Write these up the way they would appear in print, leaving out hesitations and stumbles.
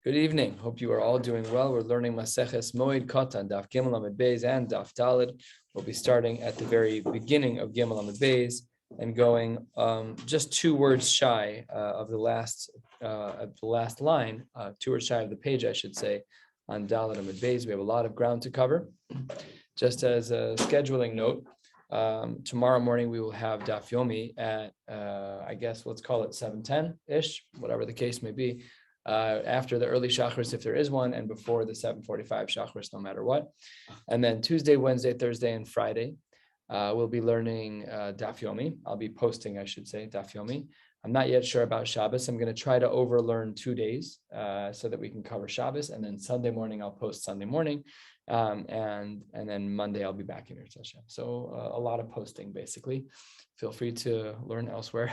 Good evening. Hope you are all doing well. We're learning Maseches Moed, Kattan, Daf Gimel Amud Beis, and Daf Daled. We'll be starting at the very beginning of Gimel Amud Beis and going just 2 words shy of the last line, 2 words shy of the page, I should say, on Daled Amud Beis. We have a lot of ground to cover. Just as a scheduling note, tomorrow morning we will have Daf Yomi at I guess let's call it 7:10-ish, whatever the case may be. After the early shacharis, if there is one, and before the 7:45 shacharis, no matter what. And then Tuesday, Wednesday, Thursday, and Friday, we'll be learning Daf Yomi. I'll be posting, I should say, Daf Yomi. I'm not yet sure about Shabbos. I'm going to try to overlearn 2 days so that we can cover Shabbos. And then Sunday morning, I'll post Sunday morning. And then Monday, I'll be back in here. So a lot of posting, basically. Feel free to learn elsewhere.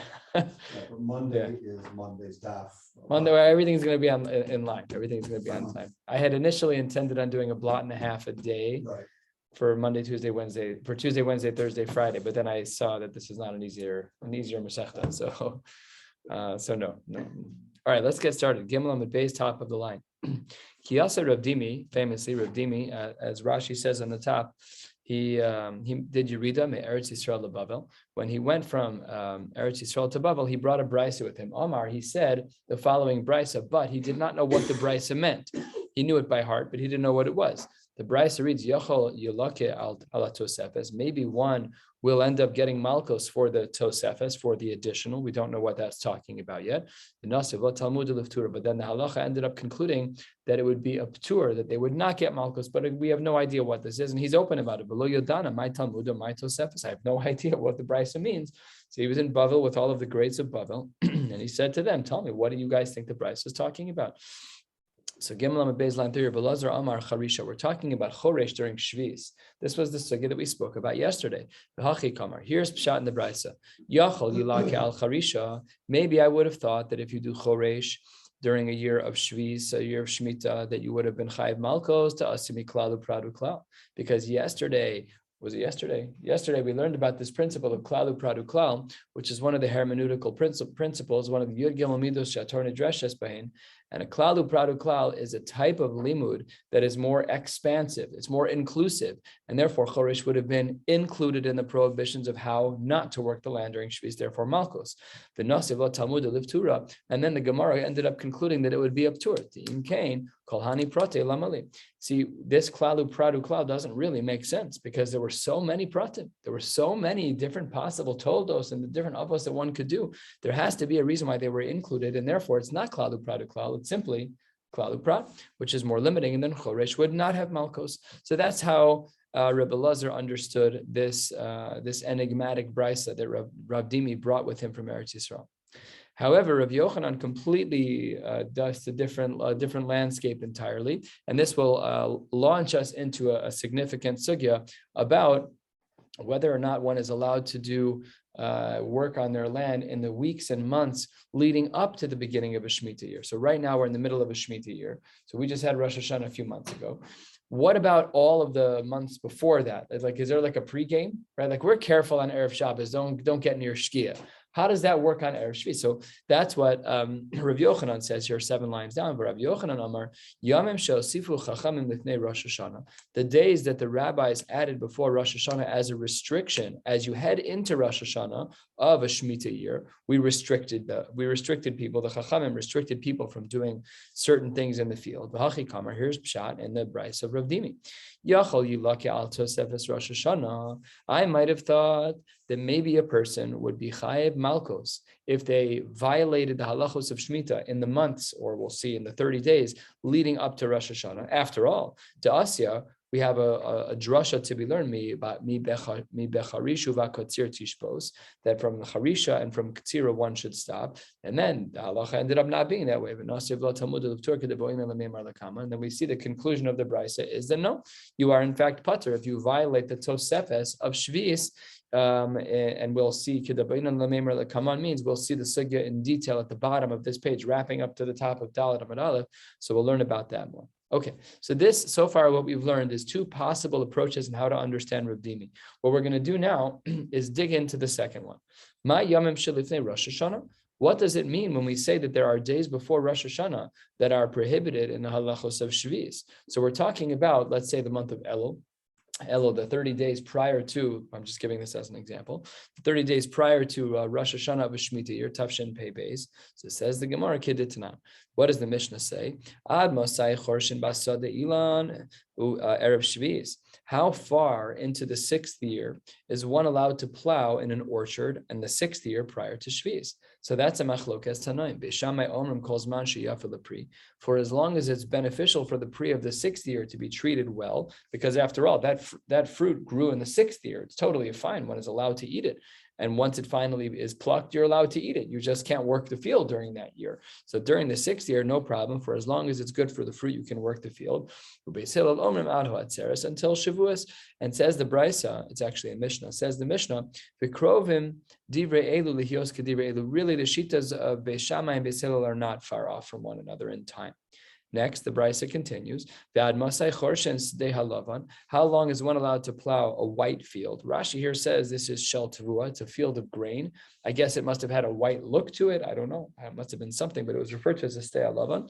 Monday is Monday's Daf. Monday, everything's going to be in line. Everything's going to be on time. I had initially intended on doing a blot and a half a day for Monday, Tuesday, Wednesday, for Tuesday, Wednesday, Thursday, Friday. But then I saw that this is not an easier Masechta. So no. All right, let's get started. Gimel on the base top of the line. Kiyasa Rav Dimi, famously Rav Dimi, as Rashi says on the top, he did Yerida me Eretz Yisrael to Bavel. When he went from Eretz Yisrael to Bavel, he brought a brisa with him. Omar, he said the following brisa, but he did not know what the brisa meant. He knew it by heart, but he didn't know what it was. The brisa reads, Yochol Yolake al Tosefes. Maybe one will end up getting Malkos for the Tosefes, for the additional. We don't know what that's talking about yet. But then the halacha ended up concluding that it would be a ptur, that they would not get Malkos, but we have no idea what this is. And he's open about it. Below Yodana, my Talmud, my Tosefes. I have no idea what the brisa means. So he was in Bavel with all of the greats of Bavel. And he said to them, tell me, what do you guys think the brisa is talking about? So Gimel Amud Beis line 3, Belazar Amar Charisha. We're talking about Choresh during Shvis. This was the sugya that we spoke about yesterday. V'hachi Kamar. Here's Pshat in the Brisa. Yachol Yilake al Charisha. Maybe I would have thought that if you do Choresh during a year of Shvis, a year of Shemitah, that you would have been Chayiv Malkos to Asimi Klalu Pradu Klal. Because yesterday we learned about this principle of Klalu Pradu Klal, which is one of the hermeneutical principles, one of the Yud Gimel Midos Shator Nidreshes Bahin. And a Klalu Pradu Klal is a type of limud that is more expansive, it's more inclusive, and therefore Choresh would have been included in the prohibitions of how not to work the land during Shvis, therefore Malkos. The Nasiv lo Talmud Livtura, and then the Gemara ended up concluding that it would be a ptur. Im Kain, Kolhani Prate Lamali. See, this Klalu Pradu Klal doesn't really make sense because there were so many pratim, there were so many different possible toldos and the different avos that one could do. There has to be a reason why they were included, and therefore it's not Klalu Pradu Klal. It's simply Klalu Prat, which is more limiting, and then Choresh would not have Malkos. So that's how Rabbi Lazar understood this enigmatic brisa that Rav Dimi brought with him from Eretz Yisrael. However, Rav Yochanan completely does a different landscape entirely, and this will launch us into a significant sugya about whether or not one is allowed to do work on their land in the weeks and months leading up to the beginning of a Shemitah year. So right now we're in the middle of a Shemitah year. So we just had Rosh Hashanah a few months ago. What about all of the months before that? Like, is there like a pregame, right? Like we're careful on Erev Shabbos, don't get near Shkia. How does that work on Erev Shvi? So that's what Rav Yochanan says here, 7 lines down. But Rav Yochanan Amar, Yamim Shosifu Chachamim Lifnei Rosh Hashanah. The days that the rabbis added before Rosh Hashanah as a restriction, as you head into Rosh Hashanah of a Shemitah year, we restricted people. The Chachamim restricted people from doing certain things in the field. V'hachi Kamar. Here's Pshat in the Brisa of Rav Dimi. Yachol Yilake al Tosefes Rosh Hashanah. I might have thought that maybe a person would be Chayev Malkos if they violated the halachos of Shemitah in the months, or we'll see in the 30 days leading up to Rosh Hashanah. After all, to Asya, we have a drasha to be learned mi becharishu v'katzir tishpos, that from the charisha and from katzira one should stop, and then the halacha ended up not being that way. And then we see the conclusion of the brisa is that no, you are in fact pater if you violate the tosefes of shvis. And we'll see means we'll see the sugya in detail at the bottom of this page, wrapping up to the top of Dalet Amud Aleph. So we'll learn about that more. Okay, so far what we've learned is 2 possible approaches in how to understand Rav Dimi. What we're going to do now is dig into the second one. Ma yamim shelifnei Rosh Hashanah. What does it mean when we say that there are days before Rosh Hashanah that are prohibited in the halachos of Shvis? So we're talking about, let's say, the month of Elul, the 30 days prior to, I'm just giving this as an example, 30 days prior to Rosh Hashanah of a Shemitah year, Tafshin Pei Beis. So it says the Gemara, Kiditanan. What does the Mishnah say? Ad Masai Chorshin Basada Ilan Erev Shvis. How far into the 6th year is one allowed to plow in an orchard and the 6th year prior to Shvis? So that's a machlokes tanaim. Beishamai omrim kol zman sheyafa lepri. For as long as it's beneficial for the pri of the 6th year to be treated well, because after all, that fruit grew in the 6th year. It's totally fine. One is allowed to eat it. And once it finally is plucked, you're allowed to eat it. You just can't work the field during that year. So during the 6th year, no problem. For as long as it's good for the fruit, you can work the field. Until Shavuos. And says the Brisa, it's actually a Mishnah, says the Mishnah, V'krovim divrei elu lihios kedivrei elu. Really, the shitas of Beis Shammai and Beis Hillel are not far off from one another in time. Next, the Brisa continues. How long is one allowed to plow a white field? Rashi here says this is shel tavua. It's a field of grain. I guess it must have had a white look to it. I don't know. It must have been something, but it was referred to as a stei halavan,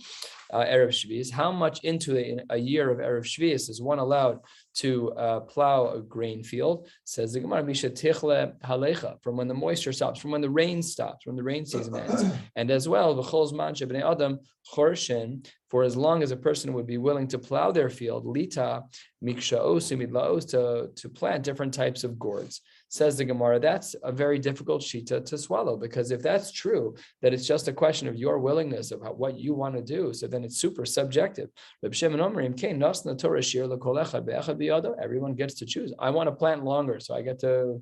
Erev Shvius. How much into a year of Erev Shvius is one allowed to plow a grain field? Says the Gemara, Misha tichle halecha, from when the moisture stops, from when the rain stops, when the rain season ends. And as well, v'chol zman shebnei adam chorshin, for as long as a person would be willing to plow their field, lita mikshaos umidlaos, to plant different types of gourds. Says the Gemara, that's a very difficult shita to swallow, because if that's true, that it's just a question of your willingness of what you want to do, so then it's super subjective. Everyone gets to choose. I want to plant longer, so I get to.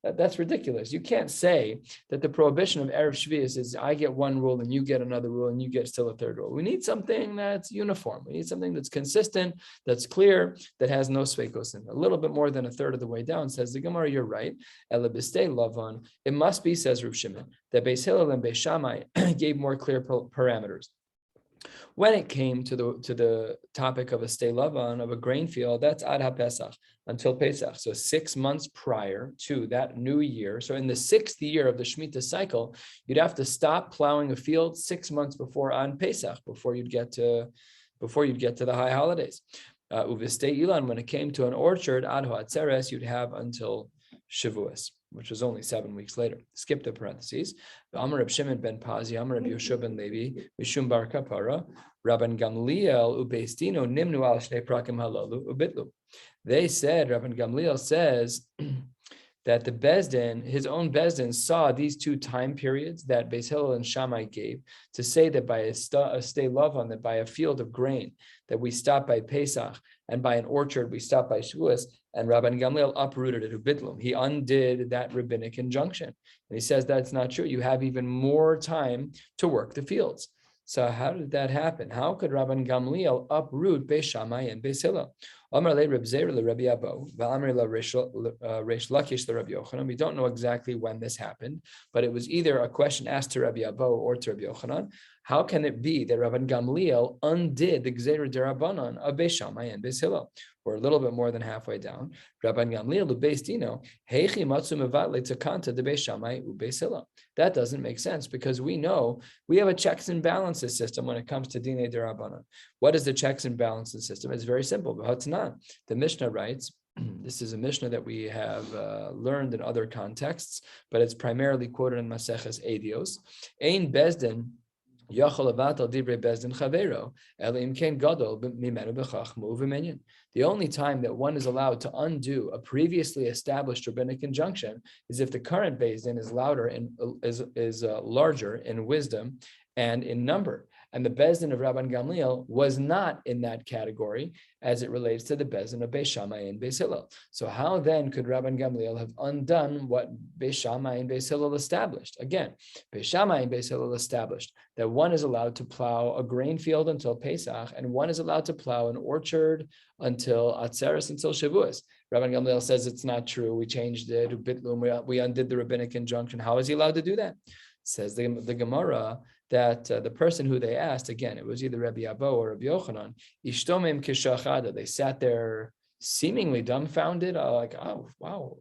That's ridiculous. You can't say that the prohibition of Erev Shvius is I get one rule and you get another rule and you get still a third rule. We need something that's uniform. We need something that's consistent, that's clear, that has no sveikos in it. A little bit more than a third of the way down, says the Gemara, you're right. It must be, says Reb Shimon, that Beis Hillel and Beis Shammai gave more clear parameters. When it came to the topic of a stei lavan, of a grain field, that's ad ha-Pesach, until Pesach. So 6 months prior to that new year. So in the 6th year of the Shemitah cycle, you'd have to stop plowing a field 6 months before on Pesach, before you'd get to the high holidays. Uvistei ilan, when it came to an orchard, ad ha-Atzeres, you'd have until Shavuos, which was only 7 weeks later. Skip the parentheses. Amar Reb Shimon ben Pazi, Amar Reb Yoshua ben Levi, Mishum bar Kapara, Rabban Gamliel ubeis dino nimnu al shnei prakim halalu ubitlu. They said, Rabban Gamliel says that the Bezdin, his own Bezdin, saw these 2 time periods that Beis Hillel and Shammai gave to say that by a stei lavan, that by a field of grain, that we stop by Pesach, and by an orchard we stop by Shavuos. And Rabban Gamliel uprooted it, ubitlum. He undid that rabbinic injunction. And he says that's not true. You have even more time to work the fields. So how did that happen? How could Rabban Gamliel uproot Beis Shammai and Beis Hillel? Amar le Reb Zeir le Rabbi Abo, v'amar le Reish Lakish le Rabbi Yochanan. We don't know exactly when this happened, but it was either a question asked to Rabbi Abo or to Rabbi Yochanan. How can it be that Rabban Gamliel undid the Gzeira Derabanan of Beis Shammai and Beis Hillel? We're a little bit more than halfway down. Rabban Gamliel ubeis dino heichi matzu mevatle takanta de Beis Shammai ubeis Hillel. That doesn't make sense, because we know we have a checks and balances system when it comes to Dinei Derabanan. What is the checks and balances system? It's very simple. The Mishnah writes, this is a Mishnah that we have learned in other contexts, but it's primarily quoted in Maseches Edios. Ein Bezdin the only time that one is allowed to undo a previously established rabbinic injunction is if the current Beis Din is louder and is larger in wisdom and in number. And the Beis Din of Rabban Gamliel was not in that category as it relates to the Beis Din of Beis Shammai and Beis Hillel. So how then could Rabban Gamliel have undone what Beis Shammai and Beis Hillel established? Again, Beis Shammai and Beis Hillel established that one is allowed to plow a grain field until Pesach, and one is allowed to plow an orchard until Atzeres, until Shavuos. Rabban Gamliel says it's not true. We changed it. We undid the rabbinic injunction. How is he allowed to do that? Says the Gemara that the person who they asked, again, it was either Rabbi Abo or Rabbi Yochanan, ishtomim kishachada. They sat there seemingly dumbfounded, like, oh, wow,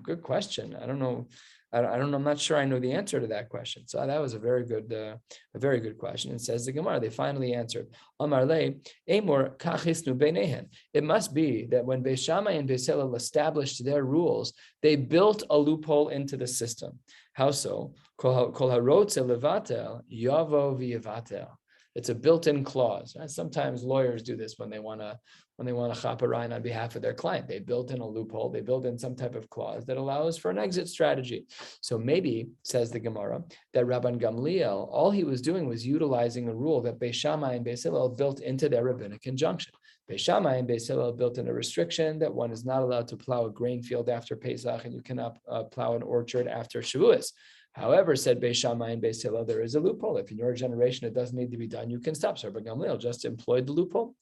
good question. I don't know I don't know. I'm not sure I know the answer to that question. So that was a very good question. And says the Gemara, they finally answered. Amar le, Amor kachisnu beinehen. It must be that when Beis Shammai and Beis Hillel established their rules, they built a loophole into the system. How so? Kol harotze levatel yavo v'yevatel. It's a built-in clause. Sometimes lawyers do this when they want to chaperine on behalf of their client. They built in a loophole. They build in some type of clause that allows for an exit strategy. So maybe, says the Gemara, that Rabban Gamliel, all he was doing was utilizing a rule that Beis Shammai and Beis Hillel built into their rabbinic injunction. Beis Shammai and Beis Hillel built in a restriction that one is not allowed to plow a grain field after Pesach, and you cannot plow an orchard after Shavuos. However, said Beis Shammai and Beis Hillel, there is a loophole. If in your generation it doesn't need to be done, you can stop. So Rabbi Gamliel just employed the loophole.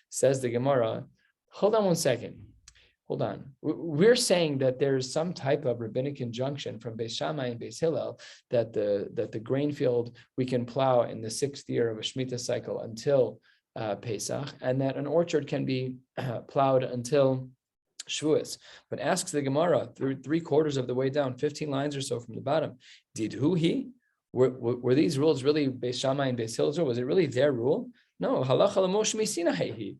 Says the Gemara, hold on one second. Hold on. We're saying that there's some type of rabbinic injunction from Beis Shammai and Beis Hillel that the grain field we can plow in the 6th year of a Shemitah cycle until Pesach, and that an orchard can be plowed until Shavuos. But asks the Gemara through 3/4 of the way down, 15 lines or so from the bottom, did he? Were these rules really Beis Shammai and Beis Hillel? Was it really their rule? No. Halacha l'Moshe Sinai.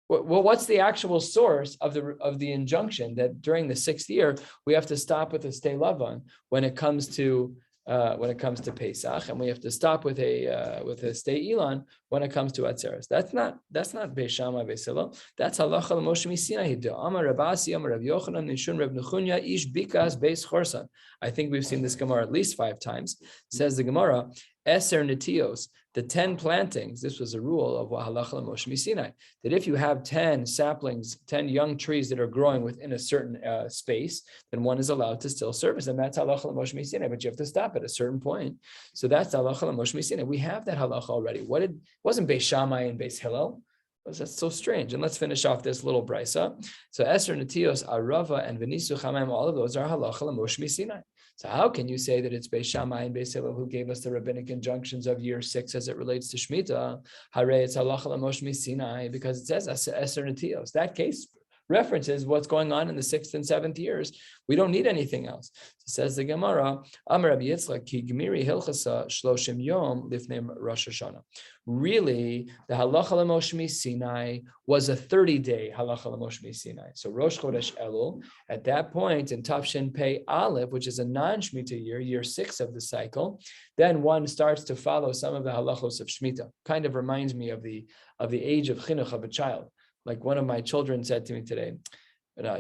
Well, what's the actual source of the injunction that during the 6th year we have to stop with a stei lavan when it comes to Pesach, and we have to stop with a stei ilan when it comes to atzeres? That's not Beis Shammai Beis Hillel. That's halacha l'Moshe Sinai. Amar Rav Asi, Amar Rav Yochanan, Nishun Rav Nechunya, Ish Bikas Beis Chorsan. I think we've seen this Gemara at least 5 times. Says the Gemara, Eser Netios, the 10 plantings. This was a rule of halacha l'Moshe Sinai, that if you have 10 saplings, 10 young trees that are growing within a certain space, then one is allowed to still service, and that's halacha l'Moshe Sinai. But you have to stop at a certain point. So that's halacha l'Moshe Sinai. We have that halacha already. Wasn't Beis Shammai and Beis Hillel? That's so strange. And let's finish off this little brisa. So Eser Netios, Arava, and Venisu Chamaim, all of those are halacha l'Moshe Sinai. So how can you say that it's Beis Shammai and Beis Hillel who gave us the rabbinic injunctions of year 6 as it relates to Shemitah? Hare, it's halacha l'Moshe Sinai, because it says Eser Netios. That case references what's going on in the 6th and 7th years. We don't need anything else. So says the Gemara, Amar Rabbi Yitzchak, ki gmiri hilchasa shloshim yom lifnei Rosh Hashanah. Really, the halacha l'Moshe Sinai was a 30-day halacha l'Moshe Sinai. So Rosh Chodesh Elul, at that point in Tafshin Pei Aleph, which is a non-Shemitah year, year 6 of the cycle, then one starts to follow some of the halachos of Shemitah. Kind of reminds me of the age of chinuch of a child. Like one of my children said to me today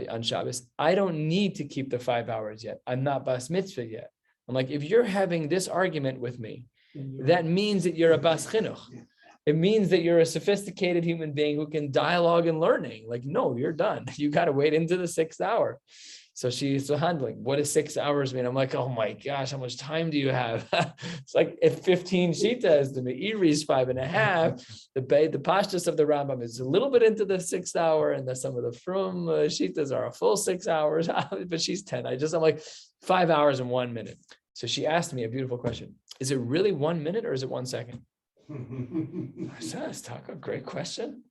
on Shabbos, I don't need to keep the 5 hours yet. I'm not bas mitzvah yet. I'm like, if you're having this argument with me, that means that you're a bas chinuch. It means that you're a sophisticated human being who can dialogue and learning. Like, no, you're done. You got to wait into the 6th hour. So she's handling, what does 6 hours mean? I'm like, oh my gosh, how much time do you have? It's like if 15 shitas, the Meiri is 5.5. The pashtus of the Rambam is a little bit into the 6th hour, and then some of the Frum shitas are a full 6 hours, but she's 10. I'm like 5 hours and 1 minute. So she asked me a beautiful question. Is it really 1 minute or is it 1 second? I said, Taka, great question.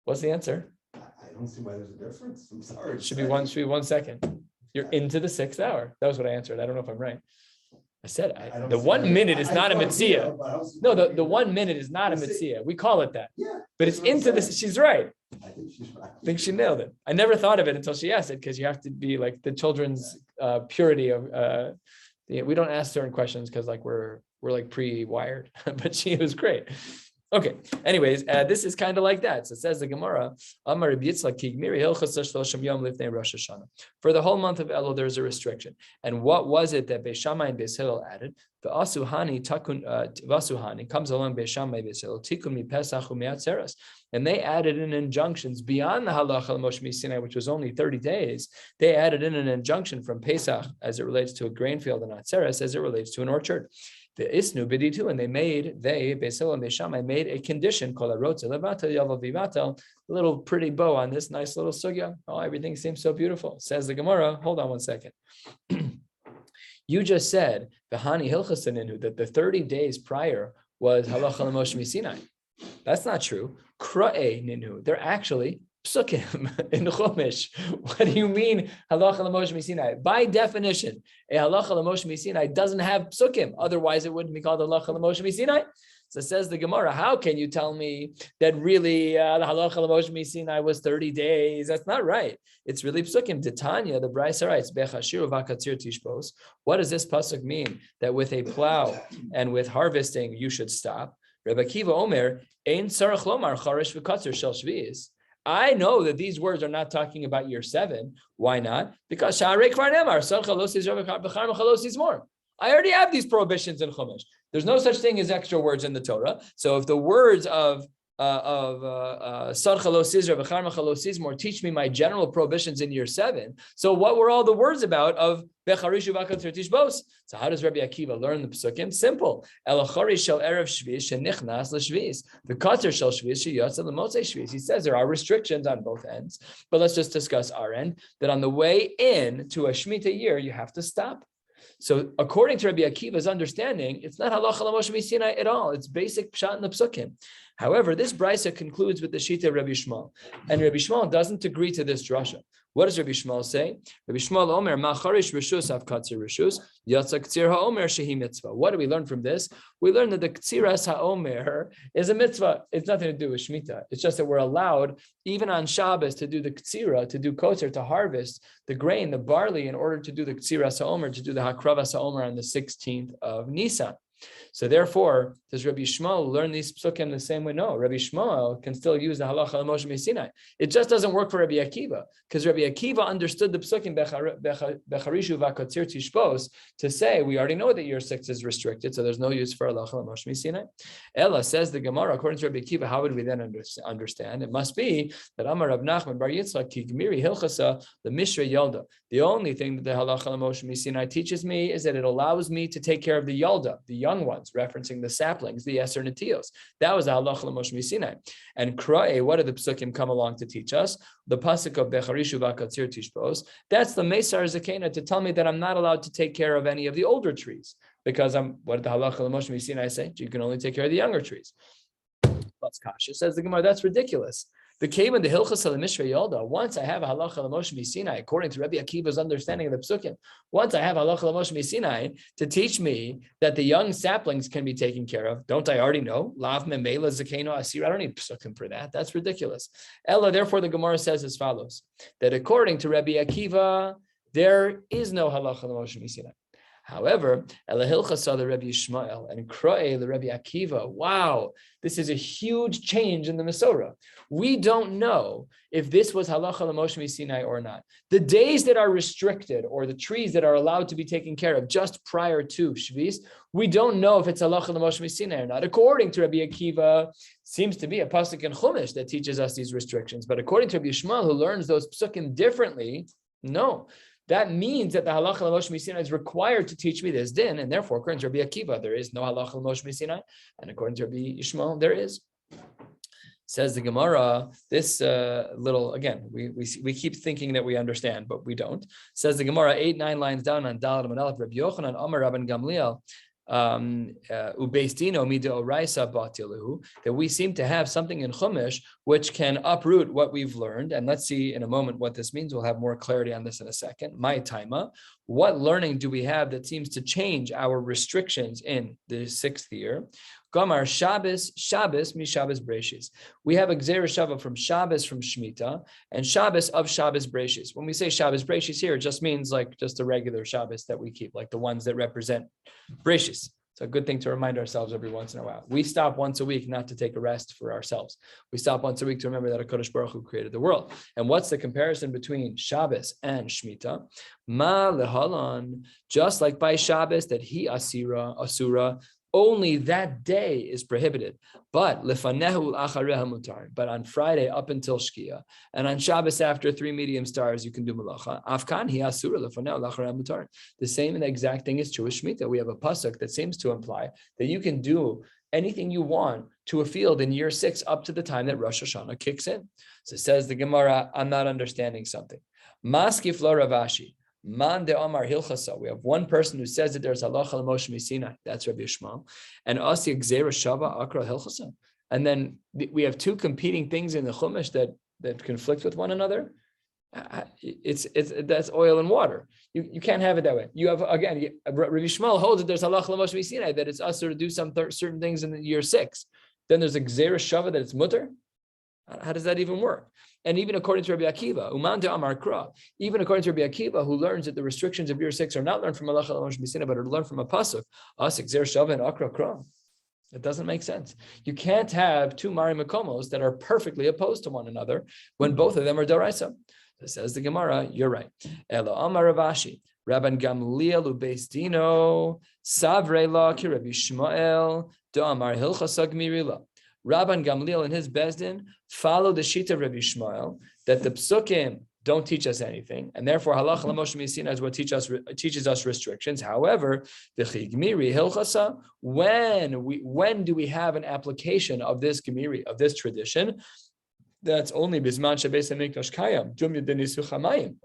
What's the answer? I don't see why there's a difference. I'm sorry. It should be 1 second. You're into the 6th hour. That was what I answered. I don't know if I'm right. I said the 1 minute is not a mitzvah. No, the 1 minute is not a mitzvah. We call it that. Yeah, but it's into this. She's right. I think she's right. I think she nailed it. I never thought of it until she asked it, because you have to be like the children's purity of. We don't ask certain questions because like we're like pre-wired. But she was great. Okay. Anyways, this is kind of like that. So it says the Gemara, Amar Rabbi Yitzchak, ki gmiri hilchasa shloshim yom lifnei Rosh Hashanah. For the whole month of Elul, there's a restriction. And what was it that Beis Shammai and Beis Hillel added? V'asuhani comes along Beis Shammai Beis Hillel tikun mi Pesach u'miatzeres, and they added in injunctions beyond the halacha l'Moshe Sinai, which was only 30 days. They added in an injunction from Pesach as it relates to a grain field, and atzeres as it relates to an orchard. The isnu biditu, and Beis Hillel and Beis Shammai made a condition called a rotze levatel yavel vivatel, a little pretty bow on this nice little sugya. Oh, everything seems so beautiful. Says the Gemara. Hold on 1 second. You just said v'hani hilchasaninu that the 30 days prior was halacha l'Moshe Sinai. That's not true. Kra'e ninu. They're actually psukim in Chumash. What do you mean halacha l'Moshe Sinai? By definition, a halacha l'Moshe Sinai doesn't have psukim. Otherwise, it wouldn't be called halacha l'Moshe Sinai. So says the Gemara, how can you tell me that really the halacha l'Moshe Sinai was 30 days? That's not right. It's really psukim. Titania, the Brisa writes, Bechashir v'akatzir tishbos. What does this pasuk mean? That with a plow and with harvesting, you should stop. Rabbi Akiva Omer, ein tzarach lomar charesh v'katzir shel shvi'is. I know that these words are not talking about year 7. Why not? Because Sha'arei Kvar Nemar, Sarcha Lo Sizra V'Charma Lo Sizmor. I already have these prohibitions in Chumash. There's no such thing as extra words in the Torah. So if the words of Sarcha Lo Sizra V'Charma Lo Sizmor teach me my general prohibitions in year 7, so what were all the words about of Becharishu V'Akatzir Tishbos? So how does Rabbi Akiva learn the psukim? Simple. Elachori shel erev shvius shenichnas l'shvius. The katzir shel shvius sheyatza l'motzei shvius. He says there are restrictions on both ends, but let's just discuss our end. That on the way in to a Shemitah year, you have to stop. So according to Rabbi Akiva's understanding, it's not halacha l'Moshe Sinai at all. It's basic pshat in the psukim. However, this brisa concludes with the shita of Rabbi Shmuel, and Rabbi Shmuel doesn't agree to this drasha. What does Rabbi Shmuel say? Rabbi Shmuel Omer macharish rishus av katzir rishus yatsa ktzir haomer shehi mitzvah. What do we learn from this? We learn that the ktziras haomer is a mitzvah. It's nothing to do with Shemitah. It's just that we're allowed even on Shabbos to do the ktsira, to do kotzer, to harvest the grain, the barley, in order to do the ktziras haomer, to do the hakravas haomer on the 16th of Nisan. So therefore, does Rabbi Shmuel learn these psukim the same way? No, Rabbi Shmuel can still use the halacha l'Moshe Sinai. It just doesn't work for Rabbi Akiva, because Rabbi Akiva understood the psukim becharishu v'akatzir tishbos to say we already know that year 6 is restricted, so there's no use for halacha l'Moshe Sinai. Ella says the Gemara, according to Rabbi Akiva, how would we then understand? It must be that Amar Rav Nachman bar Yitzchak ki gmiri hilchasa the mishra yalda. The only thing that the halacha l'Moshe Sinai teaches me is that it allows me to take care of the yalda, the young ones, referencing the saplings, the Eser Netios. That was the halacha l'Moshe Sinai. And Kra'e, what did the psukim come along to teach us? The pasuk of Becharishu v'Akatzir Tishbos. That's the Mesar Zakena to tell me that I'm not allowed to take care of any of the older trees, because what did the halacha l'Moshe Sinai say? You can only take care of the younger trees. That's kasha. Says the Gemara, that's ridiculous. The Kavan, the Hilchas of the Mishra Yolda, once I have a halacha l'Moshe Sinai, according to Rabbi Akiva's understanding of the psukim, once I have halacha l'Moshe Sinai to teach me that the young saplings can be taken care of, don't I already know? Lav memela zakeno asir. I don't need psukim for that. That's ridiculous. Ella, therefore, the Gemara says as follows: that according to Rabbi Akiva, there is no halacha l'Moshe Sinai. However, Elahilcha saw the Rabbi Yishmael and Kroe the Rabbi Akiva. Wow, this is a huge change in the Masorah. We don't know if this was halacha l'Moshe Sinai or not. The days that are restricted, or the trees that are allowed to be taken care of just prior to Shvis, we don't know if it's halacha l'Moshe Sinai or not. According to Rabbi Akiva, seems to be a pasuk in Chumash that teaches us these restrictions. But according to Rabbi Yishmael, who learns those psukim differently, no. That means that the halacha l'Moshe Sinai is required to teach me this din, and therefore, according to Rabbi Akiva, there is no halacha l'Moshe Sinai, and according to Rabbi Yishmael, there is. Says the Gemara, this little, again, we keep thinking that we understand, but we don't. Says the Gemara, 8-9 lines down on Daled Amud Aleph, Rabbi Yochanan Amar Rabban Gamliel, that we seem to have something in Chumash which can uproot what we've learned. And let's see in a moment what this means. We'll have more clarity on this in a second. My taima, what learning do we have that seems to change our restrictions in the 6th year? Gomar Shabbos mi Shabbos Breishis. We have a Gzeira Shava from Shabbos from Shemitah and Shabbos of Shabbos Breishis. When we say Shabbos Breishis here, it just means like just a regular Shabbos that we keep, like the ones that represent Breishis. It's a good thing to remind ourselves every once in a while. We stop once a week not to take a rest for ourselves. We stop once a week to remember that HaKadosh Baruch Hu created the world. And what's the comparison between Shabbos and Shemitah? Ma lehalan, just like by Shabbos that he asura, only that day is prohibited. But lefanehu achareha mutar. But on Friday up until Shkia, and on Shabbos after 3 medium stars, you can do malacha. Afkan hi asura lefanehu achareha mutar. The same and the exact thing is true with Shemitah. We have a pasuk that seems to imply that you can do anything you want to a field in year 6 up to the time that Rosh Hashanah kicks in. So says the Gemara, I'm not understanding something. Maskif lo Ravashi. Man de Amar Hilchasa. We have one person who says that there's halacha l'Moshe Sinai. That's Rabbi Yishmael. And Asi Gzeira Shava Akra Hilchasa. And then we have 2 competing things in the Chumash that that conflict with one another, that's oil and water. You can't have it that way. You have, again, Rabbi Shmuel holds that there's halacha l'moshe misinai, that it's usher to do some certain things in the year 6. Then there's a gzera shava that it's mutter. How does that even work? And even according to Rabbi Akiva, Uman de Amar Kra, even according to Rabbi Akiva, who learns that the restrictions of year 6 are not learned from halacha l'moshe misinai, but are learned from a pasuk, asik gzera shava and akra kra. It doesn't make sense. You can't have two Mari Makomos that are perfectly opposed to one another when both of them are Daraisa. Says the Gemara, you're right. Elo Amar Ravashi, Rabban Gamliel ubeis Dino, Savrei la ki Rabbi Shmuel, do Amar Hilchasa Gmirila. Rabban Gamliel and his Bezdin follow the sheet of Rabbi Shmuel that the psukim don't teach us anything, and therefore halacha l'moshe misinai is what teaches us restrictions. However, the chigmiri hilchasa, when do we have an application of this gemiri, of this tradition? That's only bisman shebeis hamikdash kayam dum yedenisu chamayim.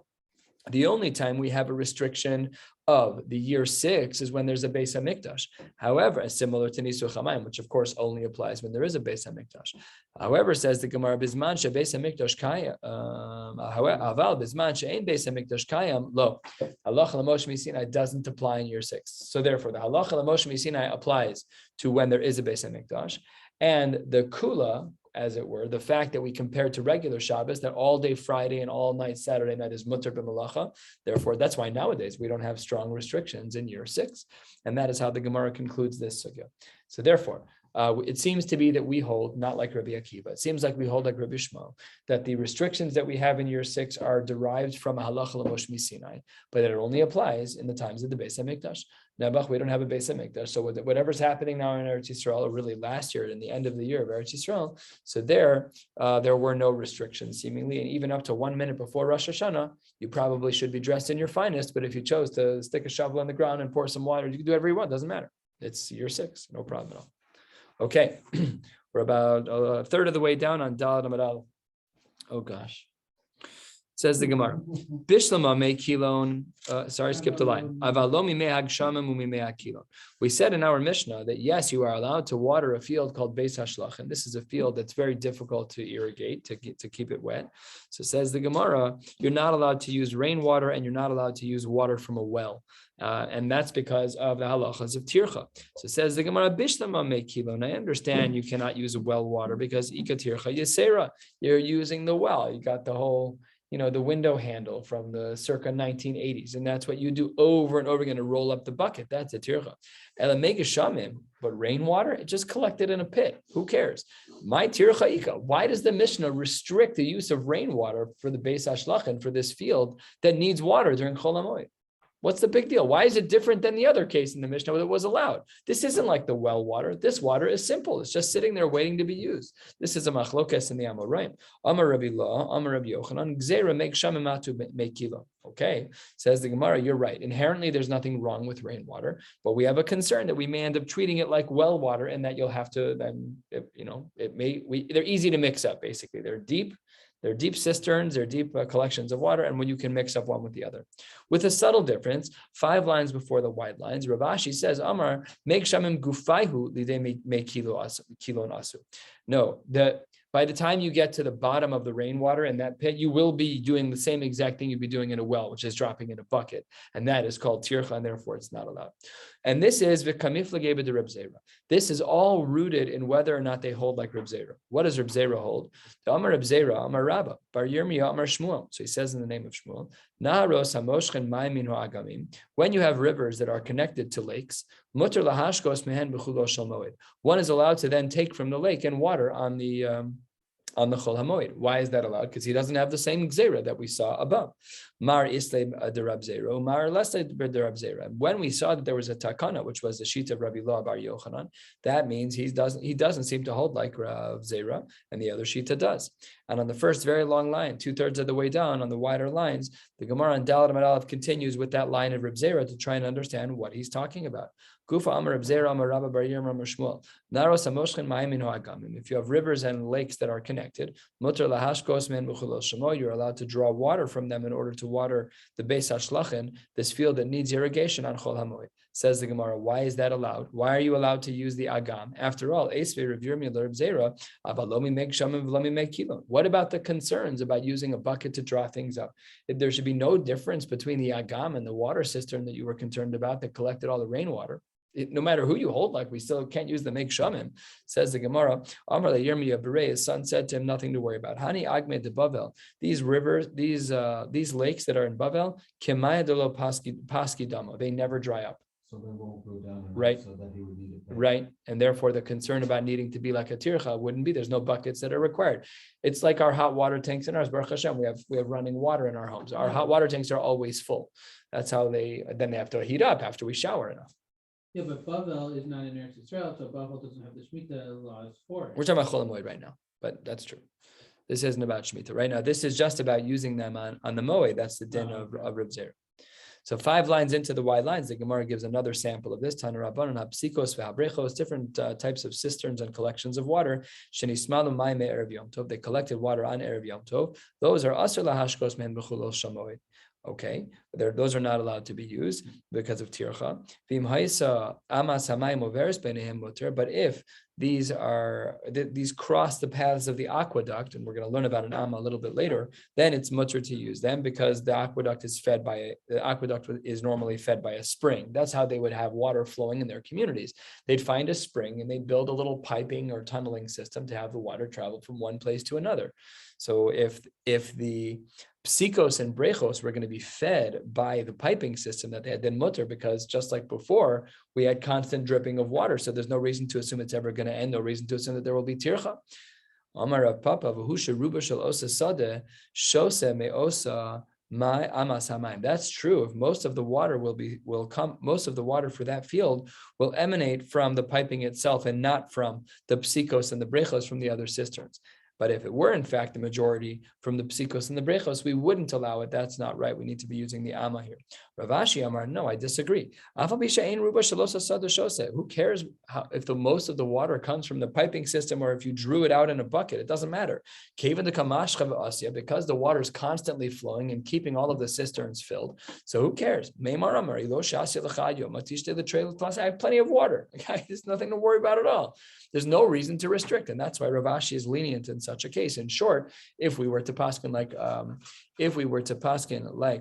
The only time we have a restriction of the year 6 is when there's a Beis HaMikdash. However, similar to Nisu Chamayim, which of course only applies when there is a Beis HaMikdash. However, says the Gemara, Bisman she Beis HaMikdash Kayam, Aval Bisman she Ein Beis HaMikdash Kayam, lo, Halacha L'Moshe Misinai doesn't apply in year 6. So therefore, the Halacha L'Moshe Misinai applies to when there is a Beis HaMikdash. And the Kula, as it were, the fact that we compare to regular Shabbos, that all day Friday and all night Saturday night is mutter b'malacha. Therefore, that's why nowadays we don't have strong restrictions in year 6. And that is how the Gemara concludes this sugya. So therefore, it seems to be that we hold, not like Rabbi Akiva, it seems like we hold like Rabbi Shmuel, that the restrictions that we have in year 6 are derived from a halacha l'moshe misinai, but that it only applies in the times of the Beis HaMikdash. Nebuch, we don't have a Beis HaMikdash, so whatever's happening now in Eretz Yisrael, or really last year, in the end of the year of Eretz Yisrael, so there were no restrictions seemingly, and even up to 1 minute before Rosh Hashanah, you probably should be dressed in your finest, but if you chose to stick a shovel on the ground and pour some water, you can do whatever you want, doesn't matter. It's year 6, no problem at all. Okay, we're about a third of the way down on Dalad Amad Aleph. Oh gosh. Says the Gemara, Bishlama me kilon. Skipped a line. Avalomi me hagshamim umi me kilon. We said in our Mishnah that yes, you are allowed to water a field called Beis Hashlach, and this is a field that's very difficult to irrigate, to keep it wet. So says the Gemara, you're not allowed to use rainwater, and you're not allowed to use water from a well. And that's because of the halachas of tircha. So says the Gemara, Bishlama me kilon. I understand you cannot use well water because ika tircha yesera. You're using the well. You got the whole, the window handle from the circa 1980s. And that's what you do over and over again to roll up the bucket. That's a tircha. Elamega shamim, but rainwater, it just collected in a pit. Who cares? My tircha ika. Why does the Mishnah restrict the use of rainwater for the Beis Hashlachin, for this field that needs water during Chol HaMoed? What's the big deal? Why is it different than the other case in the Mishnah that was allowed? This isn't like the well water. This water is simple. It's just sitting there waiting to be used. This is a machlokes in the Amoraim. Amar Rabbi Law, Amar Rabbi Yochanan, Gzeira make shamimatu make kilo. Okay, says the Gemara, you're right. Inherently, there's nothing wrong with rainwater, but we have a concern that we may end up treating it like well water, and that you'll have to then, they're easy to mix up. Basically, they're deep cisterns, they're deep collections of water, and when you can mix up one with the other. With a subtle difference, 5 lines before the wide lines, Rav Ashi says, Amar, make shamim gufayhu lidei make kilo nasu. No, by the time you get to the bottom of the rainwater in that pit, you will be doing the same exact thing you'd be doing in a well, which is dropping in a bucket. And that is called tircha, and therefore it's not allowed. And this is v'kamiflageba de Reb Zera. This is all rooted in whether or not they hold like Reb Zera. What does Reb Zera hold? Amar Reb Zera, Amar Rabba, Bar Yirmiyah, Amar Shmuel. So he says in the name of Shmuel, Naharos hamoshchen ma'amin ha'agamim. When you have rivers that are connected to lakes, muter lahashkos mehen b'chulo shel moed. One is allowed to then take from the lake and water on the Chol HaMoed. Why is that allowed? Because he doesn't have the same gzera that we saw above. Mar islay de Rab Zera, Mar leslay de Rab Zera. When we saw that there was a takana, which was the sheet of Rabbi Law Bar Yochanan, that means he doesn't seem to hold like Rav Zera, and the other shita does. And on the first very long line, 2/3 of the way down on the wider lines, the Gemara on Dalad Amad Aleph continues with that line of Reb Zera to try and understand what he's talking about. Kufa Amar Reb Zera Amar Rabba Bar Yirmiyah Amar Shmuel. Naros hamoshchen ma'amin ha'agamim. If you have rivers and lakes that are connected, muter lahashkos men b'chulo shemo, you're allowed to draw water from them in order to water the Beis Hashlachin, this field that needs irrigation on Chol HaMoed. Says the Gemara, why is that allowed? Why are you allowed to use the agam? After all, what about the concerns about using a bucket to draw things up? If there should be no difference between the agam and the water cistern that you were concerned about that collected all the rainwater. No matter who you hold, like we still can't use the make shamim. Says the Gemara, Amar Yirmiyah Berei, his son said to him, nothing to worry about. Hani Agme de Bavel, these rivers, these lakes that are in Bavel, Kemaya de lo Paski Damo, they never dry up. So they won't go down. Right. So that he would need it. Right. And therefore the concern about needing to be like a tircha wouldn't be. There's no buckets that are required. It's like our hot water tanks in ours. Baruch Hashem, we have running water in our homes. Our hot water tanks are always full. That's how they have to heat up after we shower enough. Yeah, but Bavel is not in Eretz Israel, so Bavel doesn't have the Shemitah laws for it. We're talking about Chol Moed right now, but that's true. This isn't about Shemitah right now. This is just about using them on the Moed. That's the din of Reb Zera. So 5 lines into the wide lines, the Gemara gives another sample of this. Tana Rabbanan hapsikos v'habrechos, different types of cisterns and collections of water. Shenismalu ma'im erev Yom Tov. They collected water on erev Yom Tov. Those are asur lahashkos men b'chulol shamoed. Okay, those are not allowed to be used because of tircha. But if these cross the paths of the aqueduct, and we're going to learn about an amma a little bit later, then it's mutter to use them because the aqueduct is normally fed by a spring. That's how they would have water flowing in their communities. They'd find a spring and they'd build a little piping or tunneling system to have the water travel from one place to another. So if the psikos and brechos were going to be fed by the piping system that they had, then mutter, because just like before, we had constant dripping of water. So there's no reason to assume it's ever going to end, no reason to assume that there will be tircha. Amar Rav Papa, v'husha ruba shel osa sadeh, shose me'osa my amas hamayim. That's true. If most of the water most of the water for that field will emanate from the piping itself and not from the psikos and the brechos from the other cisterns. But if it were, in fact, the majority from the psikos and the brechos, we wouldn't allow it. That's not right. We need to be using the amma here. Rav Ashi Amar, no, I disagree. Who cares if the most of the water comes from the piping system or if you drew it out in a bucket? It doesn't matter. Because the water is constantly flowing and keeping all of the cisterns filled. So who cares? I have plenty of water. There's nothing to worry about at all. There's no reason to restrict. And that's why Rav Ashi is lenient in such a case. In short, if we were to paskin like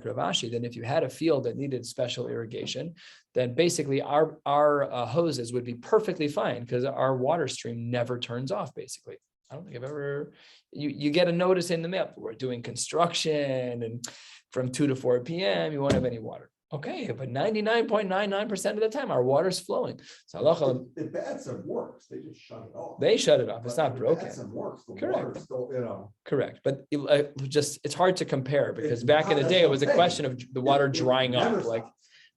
Rav Ashi, then if you had a field that needed special irrigation, then basically our hoses would be perfectly fine because our water stream never turns off. Basically, I don't think I've ever. You get a notice in the mail. We're doing construction, and from 2 to 4 p.m. you won't have any water. Okay, but 99.99% of the time, our water's flowing. So the bathtub works. They just shut it off. They shut it off. It's not broken. The works. The correct. Water still, Correct, but it's hard to compare because back in the day, it was a question of the water drying up. Like,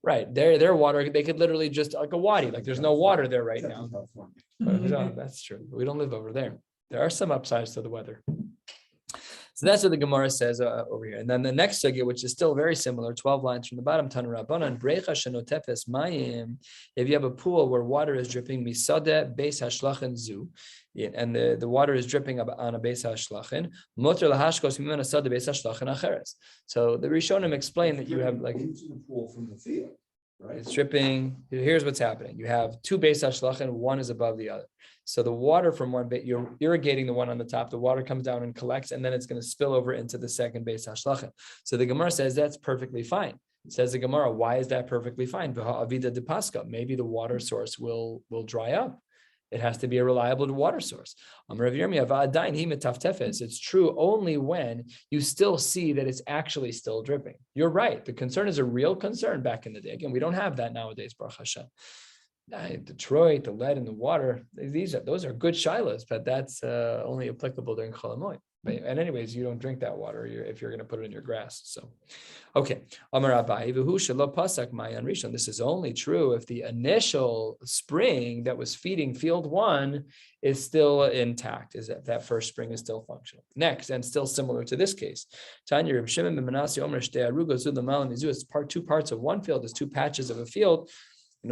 right, their water, they could literally just like a wadi. Like, there's no water there right now. No, that's true. We don't live over there. There are some upsides to the weather. So that's what the Gemara says over here. And then the next sugya, which is still very similar, 12 lines from the bottom, Tanu Rabbanan, Brecha shenotefes mayim. If you have a pool where water is dripping, misade beis hashlachin zu, and the water is dripping on a beis hashlachin, moter lahashkos mimena sade beis hashlachin acheres. So the Rishonim explain that you have like into the pool from the field, right? It's dripping. Here's what's happening. You have 2 beis hashlachin, one is above the other. So the water from one bit, you're irrigating the one on the top, the water comes down and collects, and then it's going to spill over into the second beis hashlachin. So the Gemara says that's perfectly fine. Says the Gemara, why is that perfectly fine? Avida de Pascha, maybe the water source will dry up. It has to be a reliable water source. It's true only when you still see that it's actually still dripping. You're right. The concern is a real concern back in the day. Again, we don't have that nowadays, Baruch Hashem. Detroit, the lead in the water, those are good shilas, but that's only applicable during Chol Hamoed. And anyways, you don't drink that water if you're going to put it in your grass. So, okay. This is only true if the initial spring that was feeding field 1 is still intact, is that first spring is still functional. Next, and still similar to this case, it's 2 parts of one field, there's 2 patches of a field.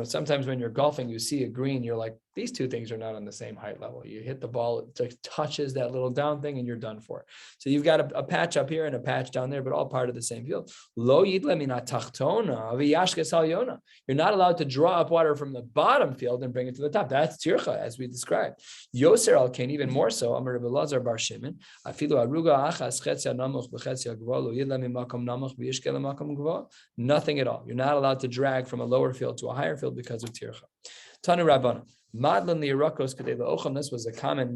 Sometimes when you're golfing, you see a green, you're like These two things are not on the same height level. You hit the ball, it just touches that little down thing and you're done for. So you've got a patch up here and a patch down there, but all part of the same field. Lo yidle mina tachtona v'yashkes al yona. You're not allowed to draw up water from the bottom field and bring it to the top. That's tircha, as we described. Yoser al kain, even more so. Amar Rabbi Elazar bar Shimon, afilu aruga achas chetzia namuch b'chetzia gvo lo yidle mimakom namuch v'yishke lemakom gvo. Nothing at all. You're not allowed to drag from a lower field to a higher field because of tircha. Tanu Rabbana. Madlan li'rakos kadei la'ocham. This was a common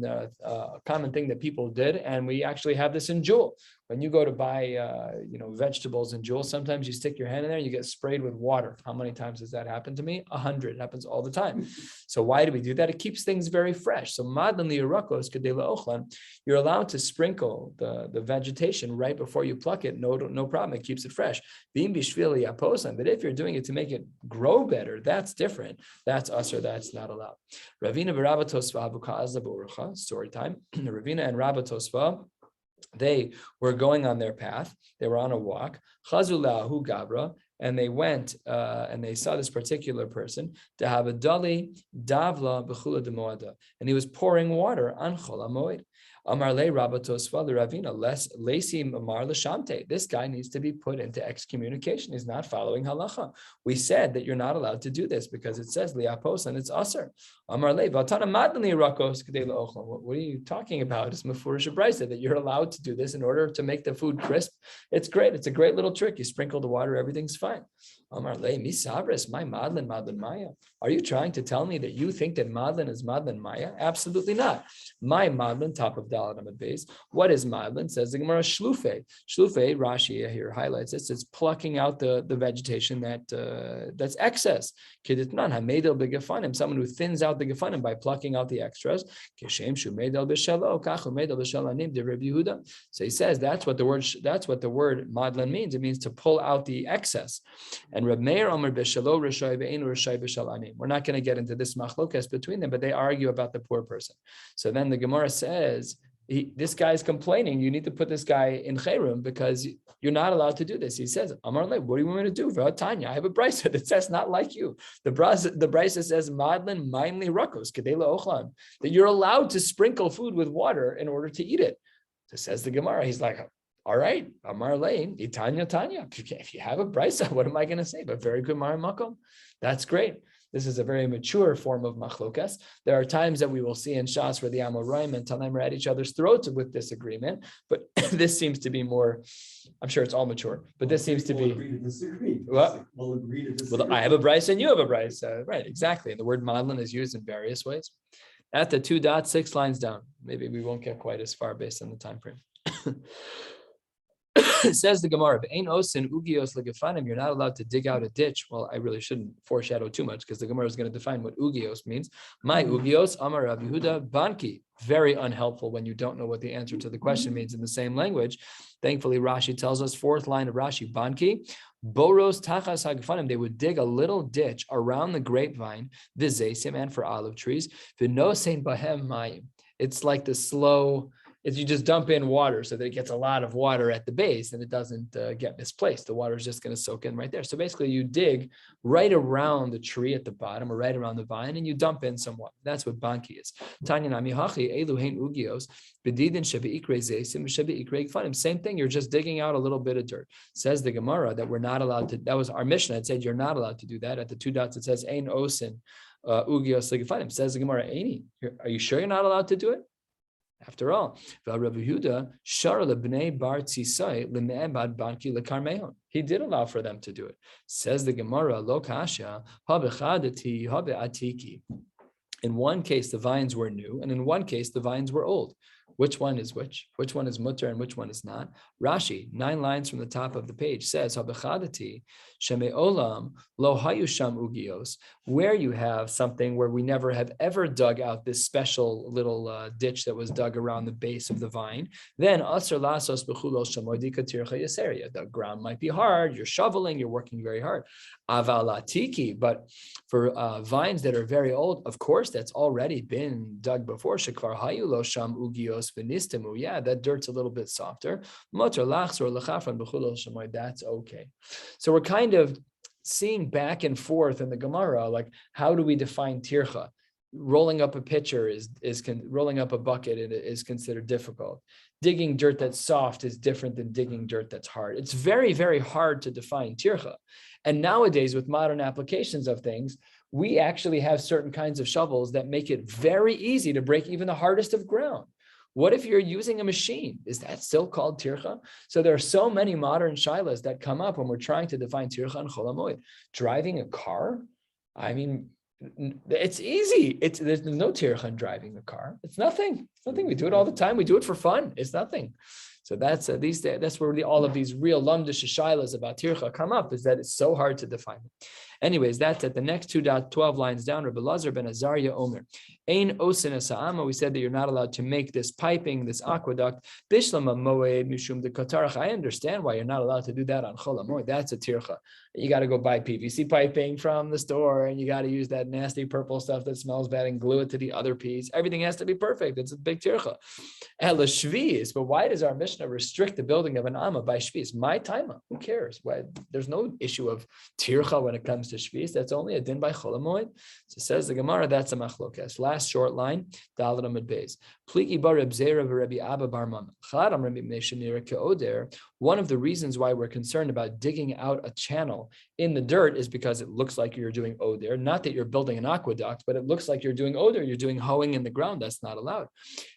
thing that people did, and we actually have this in Jewel. When you go to buy, vegetables in Jewel, sometimes you stick your hand in there, you get sprayed with water. How many times has that happened to me? 100. It happens all the time. So why do we do that? It keeps things very fresh. So madlan li'rakos kadei la'ocham. You're allowed to sprinkle the vegetation right before you pluck it. No problem. It keeps it fresh. But if you're doing it to make it grow better, that's different. That's us, or that's not allowed. Ravina v'Rabba Tosfa Abuka Azaburacha, story time. Ravina and Rabba Tosfa, they were going on their path. They were on a walk. Chazulahu Gabra, and they went and they saw this particular person, to have a dali davla b'chula de moada, and he was pouring water on chol moed. Amar le Rabba Tosfa the Ravina lesi amar l'shamte. This guy needs to be put into excommunication. He's not following halacha. We said that you're not allowed to do this because it says liapos and it's aser. Amar le vatana madani rakos kadei la'ochlam. What are you talking about? It's mefurish brisa that you're allowed to do this in order to make the food crisp. It's great. It's a great little trick. You sprinkle the water, everything's fine. Amar le misavres my madlin maya. Are you trying to tell me that you think that madlin is madlin maya? Absolutely not. My madlin, top of Dalet Amud Beis. What is madlin? Says the Gemara shlufe. Shlufe, Rashi here highlights this. It's plucking out the vegetation that's excess. Kiditnan hamedel begefanim. Someone who thins out the gefanim by plucking out the extras. Keshem shumedel b'shelo kachu medel b'shelanim de Rabbi Yehuda. So he says that's what the word madlin means. It means to pull out the excess. And Reb Meir Omer b'shelo rishai ve'enu rishai b'shelanim. We're not going to get into this machlokas between them, but they argue about the poor person. So then the Gemara says, this guy's complaining. You need to put this guy in chayrum because you're not allowed to do this. He says, Amar le, what do you want me to do? Tanya, I have a brisa that says not like you. The brisa says madlin mainly rakos kedela ochlan, that you're allowed to sprinkle food with water in order to eat it. So says the Gemara. He's like, all right, Amar le, itanya tanya. If you have a brisa, what am I going to say? But very good mar makom. That's great. This is a very mature form of machlokas. There are times that we will see in Shas where the Amoraim and Tanaim are at each other's throats with disagreement, but this seems to be more, I'm sure it's all mature, but this seems to be. Agree to disagree. What? We'll agree to disagree. Well, I have a brisa and you have a brisa. Right, exactly. And the word madlin is used in various ways. At the 2.6 lines down, maybe we won't get quite as far based on the time frame. Says the Gemara, "Ain't osin ugios legefanim." You're not allowed to dig out a ditch. Well, I really shouldn't foreshadow too much because the Gemara is going to define what ugios means. My ugios, Amar Rabbi Yehuda, banki. Very unhelpful when you don't know what the answer to the question means in the same language. Thankfully, Rashi tells us, fourth line of Rashi, banki. Boros tachas hagfanim. They would dig a little ditch around the grapevine, vizesim, and for olive trees. V'nosein bahem mayim. It's like the slow. Is you just dump in water so that it gets a lot of water at the base and it doesn't get misplaced. The water is just going to soak in right there. So basically you dig right around the tree at the bottom or right around the vine and you dump in some water. That's what banki is. Same thing, you're just digging out a little bit of dirt. Says the Gemara that we're not allowed to, that was our Mishnah. It said you're not allowed to do that. At the 2 dots it says, Ein osin ugios legefanim. Says the Gemara, Eini, are you sure you're not allowed to do it? After all, Rabbi Yehuda, he did allow for them to do it. Says the Gemara, Lo kasha, in one case, the vines were new, and in one case, the vines were old. Which one is which? Which one is mutter and which one is not? Rashi, 9 lines from the top of the page, says, where you have something where we never have ever dug out this special little ditch that was dug around the base of the vine, then the ground might be hard, you're shoveling, you're working very hard. But for vines that are very old, of course, that's already been dug before. Yeah, that dirt's a little bit softer. That's okay. So we're kind of seeing back and forth in the Gemara, like, how do we define tircha? rolling up a pitcher rolling up a bucket is considered difficult. Digging dirt that's soft is different than digging dirt that's hard. It's very, very hard to define tircha. And nowadays, with modern applications of things, we actually have certain kinds of shovels that make it very easy to break even the hardest of ground. What if you're using a machine? Is that still called tircha? So there are so many modern shilas that come up when we're trying to define tircha and chol hamoed. Driving a car? I mean, it's easy. There's no tircha in driving a car. It's nothing. It's nothing. We do it all the time. We do it for fun. It's nothing. So that's where all of these real lamdish shilas about tircha come up, is that it's so hard to define it. Anyways, that's at the next 12 lines down. Rabbi Lazar ben Azariah Omer, Ein osin asa'ama. We said that you're not allowed to make this piping, this aqueduct. Bishlama Moed mishum de katarach. I understand why you're not allowed to do that on chol hamoed. That's a tircha. You got to go buy PVC piping from the store, and you got to use that nasty purple stuff that smells bad and glue it to the other piece. Everything has to be perfect. It's a big tircha. Ela shvius. But why does our Mishnah restrict the building of an amma by shvius? My taima. Who cares? Why? There's no issue of tircha when it comes to shvius. That's only a din by chol hamoed. So says the Gemara, that's a machlokas. Last short line, Daled Amud Beis. Pliki bar Reb Zera v'Rebbi Abba bar Mama. Chad am Rabbi Meishanira ke'oder. One of the reasons why we're concerned about digging out a channel in the dirt is because it looks like you're doing oder. Not that you're building an aqueduct, but it looks like you're doing oder. You're doing hoeing in the ground. That's not allowed.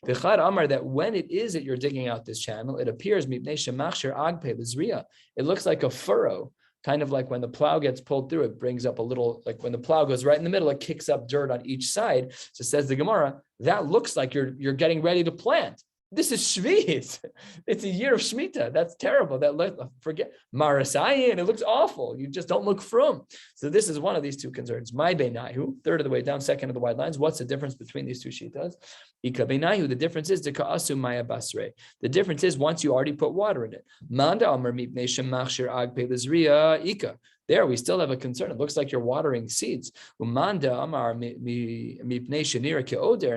V'chad amar, that when it is that you're digging out this channel, it appears mipnei shemachshir agpe l'zriya. It looks like a furrow. Kind of like when the plow gets pulled through, it brings up a little, like when the plow goes right in the middle, it kicks up dirt on each side. So says the Gemara, that looks like you're getting ready to plant. This is Shvi'is. It's a year of Shemitah. That's terrible. Forget Marasayin. It looks awful. You just don't look frum. So this is one of these two concerns. My Beinayu, third of the way down, second of the wide lines. What's the difference between these two shitas? Ika Beinayu, the difference is the Ka'asu Maya Basre. The difference is once you already put water in it. Manda Amar Mipnei Shemachshir Ag Pelizriya Ika. There, we still have a concern. It looks like you're watering seeds. And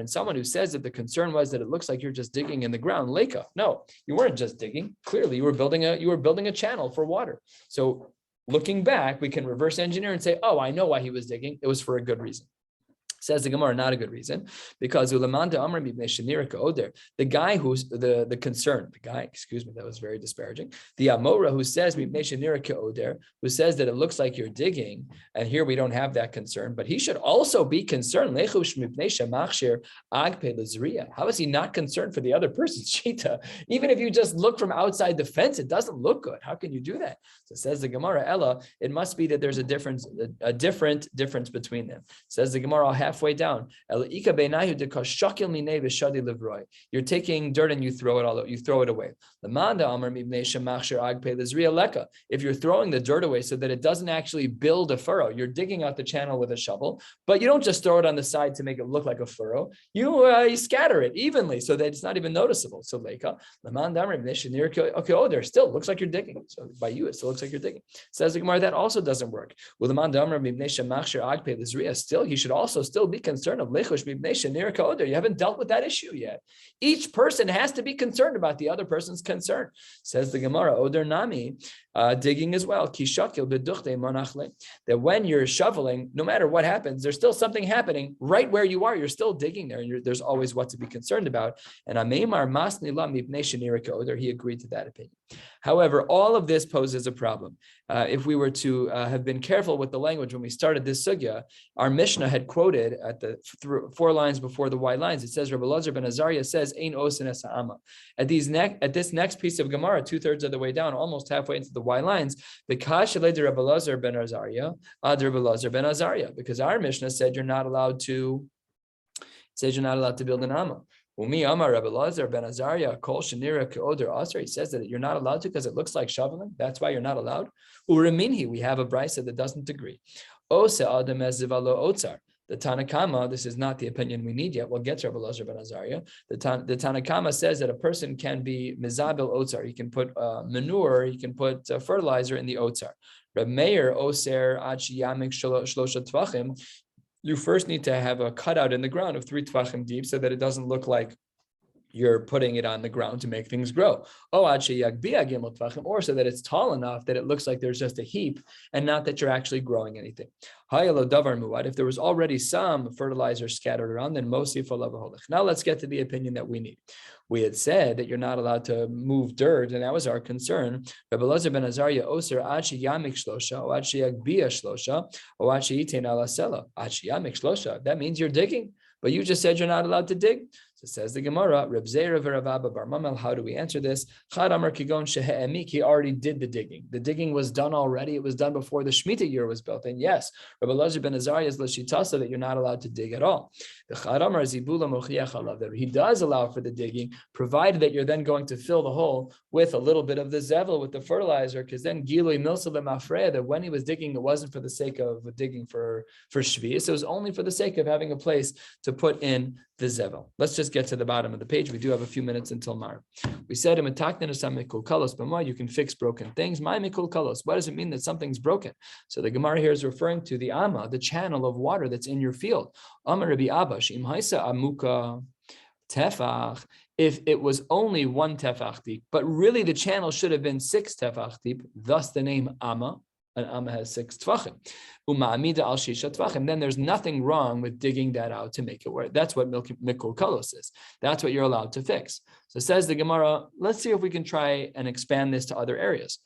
someone who says that the concern was that it looks like you're just digging in the ground. Leka. No, you weren't just digging. Clearly, you were building a channel for water. So looking back, we can reverse engineer and say, oh, I know why he was digging. It was for a good reason. Says the Gemara, not a good reason, because the guy who's the concern, excuse me, that was very disparaging. The Amora who says who says that it looks like you're digging, and here we don't have that concern, but he should also be concerned. How is he not concerned for the other person's shita? Even if you just look from outside the fence, it doesn't look good. How can you do that? So says the Gemara, Ella, it must be that there's a different difference between them. Says the Gemara, halfway down. You're taking dirt and you throw it away. If you're throwing the dirt away so that it doesn't actually build a furrow, you're digging out the channel with a shovel, but you don't just throw it on the side to make it look like a furrow. You scatter it evenly so that it's not even noticeable. So there still looks like you're digging. So by you, it still looks like you're digging. Says the Gemara, that also doesn't work. Still, he should also still be concerned of lechush mibnei shenir ka'oder. You haven't dealt with that issue yet. Each person has to be concerned about the other person's concern. Says the Gemara, oder nami, digging as well. Kishakil beduchte monachle. That when you're shoveling, no matter what happens, there's still something happening right where you are. You're still digging there, and there's always what to be concerned about. And ameimar masni la mibnei shenir ka'oder. He agreed to that opinion. However, all of this poses a problem. If we were to have been careful with the language when we started this sugya, our Mishnah had quoted at the 4 lines before the white lines. It says, Rabbi Lazar ben Azariah says, "Ein osin esa'ama." At this next piece of Gemara, 2/3 of the way down, almost halfway into the white lines, the kashalei de Rabbi Lazar ben Azariah, Rabbi Lazar ben Azariah, because our Mishnah said you're not allowed to build an amma. Umi Amar Rabbi Lazar ben Azariah kol shenira ke'oder aser. He says that you're not allowed to because it looks like shoveling. That's why you're not allowed. Uraminhi, we have a brisa that doesn't agree. Ose adam ezivalo otzar. The Tanakama, this is not the opinion we need yet. We'll get to Rabbi Lazar ben Azariah. The Tanakama says that a person can be mizabil otzar. He can put manure, he can put fertilizer in the otzar. Reb Meir oser ad sheyamik shlosha tvachim. You first need to have a cutout in the ground of 3 tvachim deep so that it doesn't look like you're putting it on the ground to make things grow. Or so that it's tall enough that it looks like there's just a heap and not that you're actually growing anything. If there was already some fertilizer scattered around, then now let's get to the opinion that we need. We had said that you're not allowed to move dirt, and that was our concern. Rabbi Elazar ben Azariah oser achi yamik shlosha, or achi yagbia shlosha, or achi yitain ala sela. Achi yamik shlosha. That means you're digging, but you just said you're not allowed to dig. So says the Gemara, Reb Zera v'Rav Abba bar Mamel, how do we answer this? Chad Amar Kigon shehe'emik, he already did the digging. The digging was done already. It was done before the Shemitah year was built. And yes, Rabbi Elazar ben Azariah is l'shitasa that you're not allowed to dig at all. The Chad Amar Zibula mochiach alav, that he does allow for the digging, provided that you're then going to fill the hole with a little bit of the zevel, with the fertilizer, because then Gilui Milsa Lemafreya, that when he was digging, it wasn't for the sake of digging for Shvius, it was only for the sake of having a place to put in the zevel. Let's just get to the bottom of the page. We do have a few minutes until Mar. We said you can fix broken things. What does it mean that something's broken? So the Gemara here is referring to the Amma, the channel of water that's in your field. Amar Rabbi Abba, amuka tefach. If it was only 1 tefach deep, but really the channel should have been 6 tefach deep, thus the name Amma. An Amma has 6 tvachim. Uma'amida al shisha tvachim. Then there's nothing wrong with digging that out to make it work. That's what mikol kalos is. That's what you're allowed to fix. So says the Gemara, let's see if we can try and expand this to other areas.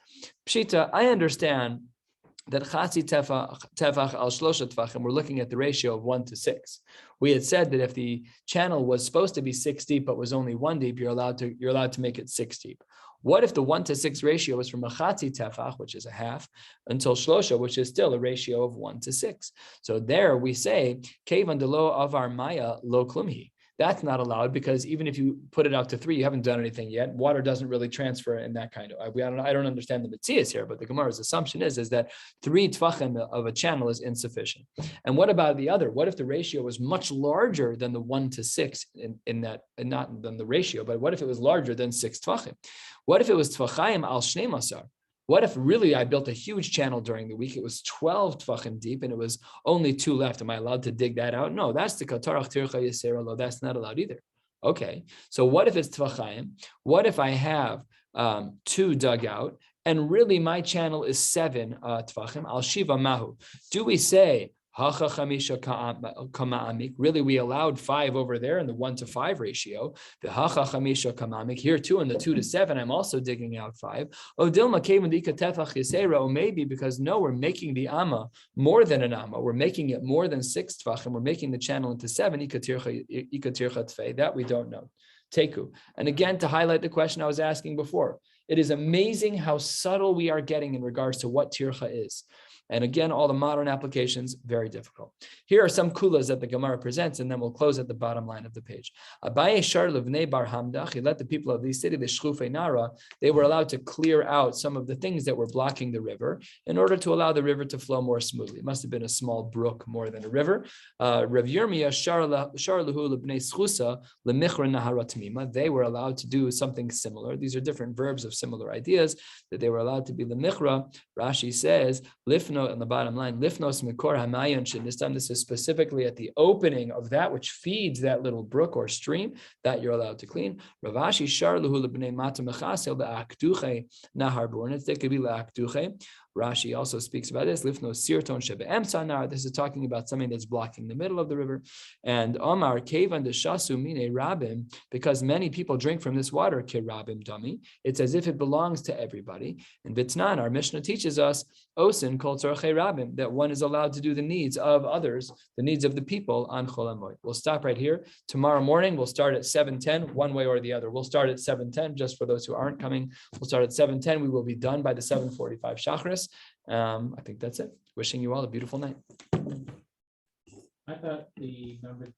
Pshita, I understand that chatzi tefach al shlosha tvachim, we're looking at the ratio of 1 to 6. We had said that if the channel was supposed to be 6 deep but was only 1 deep, you're allowed to make it 6 deep. What if the 1 to 6 ratio is from a chatzi tefach, which is a half, until shlosha, which is still a ratio of 1 to 6? So there we say, kevan delo avar maya lo klumhi. That's not allowed because even if you put it out to 3, you haven't done anything yet. Water doesn't really transfer in that kind of. I don't understand the Metzias here, but the Gemara's assumption is that 3 tvachim of a channel is insufficient. And what about the other? What if the ratio was much larger than the 1 to 6 in that, and not than the ratio, but what if it was larger than 6 tvachim? What if it was tvachayim al shnei masar? What if really I built a huge channel during the week? It was 12 tvachim deep and it was only 2 left. Am I allowed to dig that out? No, that's the katarach tircha yisera lo. That's not allowed either. Okay, so what if it's tvachayim? What if I have 2 dug out and really my channel is 7 tvachim? Al shiva mahu. Do we say really we allowed 5 over there in the 1 to 5 ratio? The here too in the 2 to 7, I'm also digging out 5. Or maybe because no, we're making the Amma more than an Amma. We're making it more than 6 tvachim. We're making the channel into 7. That we don't know. Teku. And again, to highlight the question I was asking before, it is amazing how subtle we are getting in regards to what tircha is. And again, all the modern applications, very difficult. Here are some kulas that the Gemara presents, and then we'll close at the bottom line of the page. Abaye shar levnei bar hamdach, he let the people of the city, the shchufei nara, they were allowed to clear out some of the things that were blocking the river in order to allow the river to flow more smoothly. It must have been a small brook more than a river. Rav Yirmiyah shar lehu lebnei schusa lemichra nahara tamima, they were allowed to do something similar. These are different verbs of similar ideas, that they were allowed to be lemichra. Rashi says, lifno, on the bottom line, lifnos mikor hamayon shennistam. This is specifically at the opening of that which feeds that little brook or stream that you're allowed to clean. Ravashi shar luhu lebnei mata mechasel le'akduche nahar bornitz. They could be le'akduche. Rashi also speaks about this. Lifno sirton shebe'emtza nar. This is talking about something that's blocking the middle of the river. And Omar kevan deshasu mine rabim, because many people drink from this water. Kirabim dami. It's as if it belongs to everybody. And Vitnan, our Mishnah teaches us osin kol tzorchei rabim, that one is allowed to do the needs of others, the needs of the people on Chol HaMoed. We'll stop right here. Tomorrow morning we'll start at 7:10, one way or the other. We'll start at 7:10 just for those who aren't coming. We'll start at 7:10. We will be done by the 7:45 Shachris. I think that's it. Wishing you all a beautiful night. I thought the number